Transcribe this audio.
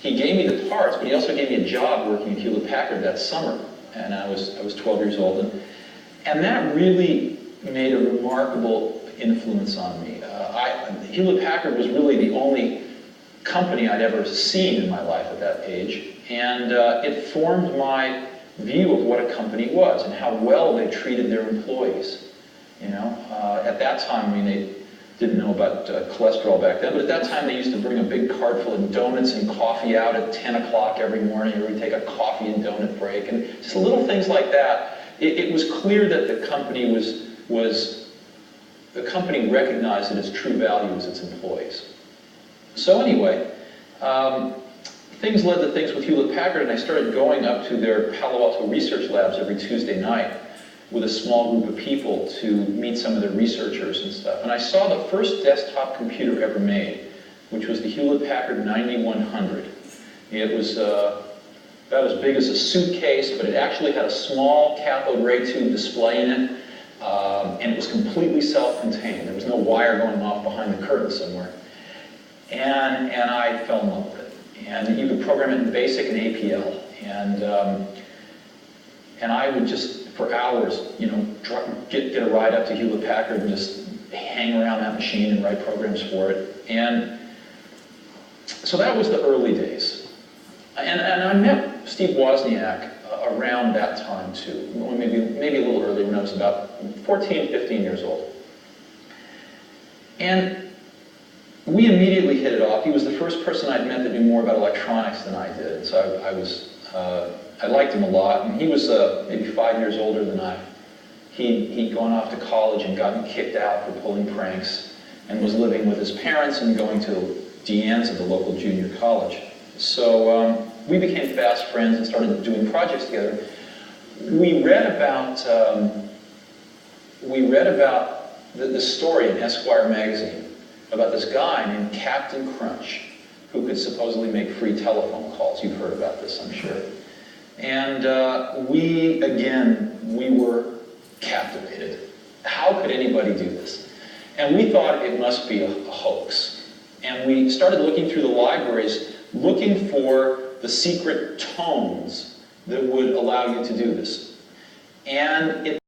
he gave me the parts, but he also gave me a job working at Hewlett-Packard that summer. And I was 12 years old. And that really made a remarkable influence on me. Hewlett-Packard was really the only company I'd ever seen in my life at that age. And it formed my view of what a company was and how well they treated their employees. You know, at that time, I mean, they didn't know about cholesterol back then, but at that time they used to bring a big cart full of donuts and coffee out at 10 o'clock every morning. We'd take a coffee and donut break, and just little things like that. It was clear that the company the company recognized it as true value as its employees. So anyway, things led to things with Hewlett-Packard, and I started going up to their Palo Alto research labs every Tuesday night with a small group of people to meet some of their researchers and stuff. And I saw the first desktop computer ever made, which was the Hewlett-Packard 9100. It was about as big as a suitcase, but it actually had a small cathode ray tube display in it, and it was completely self-contained. There was no wire going off behind the curtain somewhere. And I fell in love with it. And you could program it in BASIC and APL. And I would just, for hours, you know, get a ride up to Hewlett-Packard and just hang around that machine and write programs for it. And so that was the early days. And I met Steve Wozniak around that time too, maybe a little earlier, when I was about 14, 15 years old. And we immediately hit it off. He was the first person I'd met that knew more about electronics than I did. So I liked him a lot, and he was maybe 5 years older than I. He'd gone off to college and gotten kicked out for pulling pranks, and was living with his parents and going to Deanne's at the local junior college. So we became fast friends and started doing projects together. We read about the story in Esquire magazine about this guy named Captain Crunch, who could supposedly make free telephone calls. You've heard about this, I'm sure. And we were captivated. How could anybody do this? And we thought it must be a hoax. And we started looking through the libraries, looking for the secret tones that would allow you to do this. And it